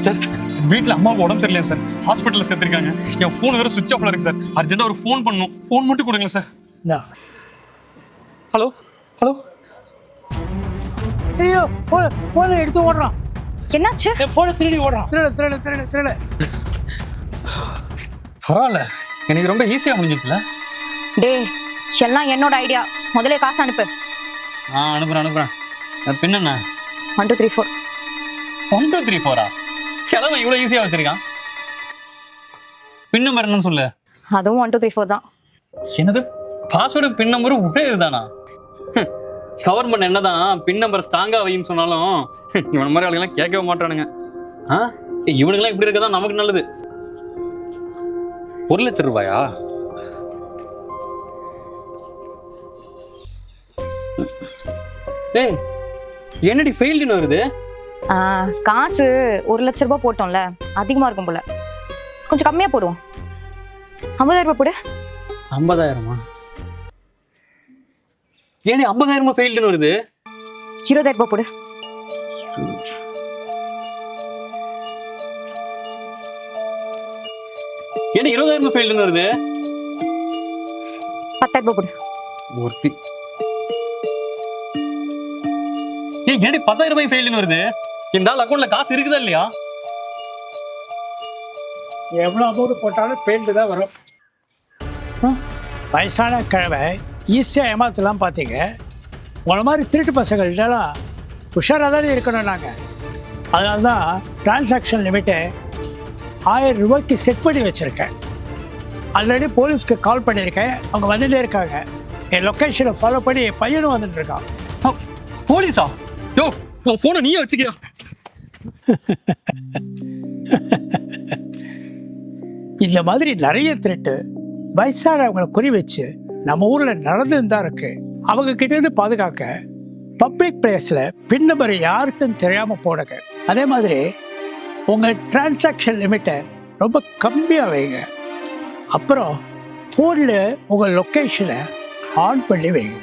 Sir வீட்டில் அம்மாவுக்கு உடம்பு சரியில்லையா சார், ஹாஸ்பிட்டலில் சேர்த்துருக்காங்க. என் ஃபோன் வேறு சுவிட்ச் ஆஃப்ல இருக்கு சார். அர்ஜென்ட்டாக ஒரு ஃபோன் பண்ணணும், ஃபோன் மட்டும் கொடுங்க சார். Hello hello. ஐயோ ஃபோனை எடுத்து ஓடுறான். என்னாச்சு? ஃபோனை திருடி ஓடுறான். திருட. பரவாயில்ல, எனக்கு ரொம்ப ஈஸியாக முடிஞ்சிச்சுல. டேய், எல்லாம் என்னோட ஐடியா. முதல்ல காசு அனுப்பு. அனுப்புறேன். பின் என்ன? 1 2 3 4. 1 2 3 4 கிழமை இவ்வளோ ஈஸியாக வச்சிருக்கான். பின் நம்பர் என்னன்னு சொல்லு. அதுவும் 1 2 3 4 தான். என்னது, பாஸ்வேர்டு பின் நம்பரும் ஒரே இதுதானா? கவர்மெண்ட் என்னதான் பின் நம்பர் ஸ்ட்ராங்கா வைன்னு சொன்னாலும் இவன மாதிரி ஆளுங்கெல்லாம் கேட்கவே மாட்டானுங்க. இவனுங்கெல்லாம் இப்படி இருக்கதான் நமக்கு நல்லது. 1 லட்சம் ரூபாயா? டேய், என்னடி ஃபெயில்டுன்னு வருது? காசு 1 லட்சம் ரூபாய் போட்டோம்ல, அதிகமா இருக்கும் போல. கொஞ்சம் கம்மியா போடுவோம். 50,000 ரூபாய் போடு. 50,000? ஏன் 50,000 ஃபெயில்டுன்னு வருது? 20,000 ரூபாய் போடு. ஏன் 20,000 ஃபெயில்டுன்னு வருது? 10,000 ரூபாய் போடு. ஒருத்தி. ஏன் 10,000 ரூபாய் ஃபெயில்டுன்னு வருது? இந்த ஆள் அக்கௌண்ட்ல காசு இருக்குதா இல்லையா? எவ்வளோ அமௌண்ட் போட்டாலும் ஃபெயில்டு தான் வரும். வயசான கிழமை ஈஸியாக ஏமாத்தலாம் பார்த்தீங்க. உங்களை மாதிரி திருட்டு பசங்கள்லாம் உஷாராக தானே இருக்கணும். நாங்கள் அதனால தான் டிரான்சாக்ஷன் லிமிட்டை 1000 ரூபாய்க்கு செட் பண்ணி வச்சுருக்கேன். ஆல்ரெடி போலீஸ்க்கு கால் பண்ணியிருக்கேன், அவங்க வந்துகிட்டே இருக்காங்க. என் லொக்கேஷனை ஃபாலோ பண்ணி என் பையனும் வந்துட்டு இருக்கான். போலீஸா? யோ, உன் ஃபோனை நீயே வச்சுக்கியா? இந்த மாதிரி நிறைய திருட்டு வயசானவங்களை குறி வச்சு நம்ம ஊரில் நடந்துன்னு தான் இருக்கு. அவங்க கிட்டேருந்து பாதுகாக்க பப்ளிக் பிளேஸில் பின் நம்பர் யாருக்கும் தெரியாமல் போடுங்க. அதே மாதிரி உங்கள் டிரான்சாக்ஷன் லிமிட்டை ரொம்ப கம்மியாக வைங்க. அப்புறம் ஃபோனில் உங்கள் லொக்கேஷனை ஆன் பண்ணி வைங்க.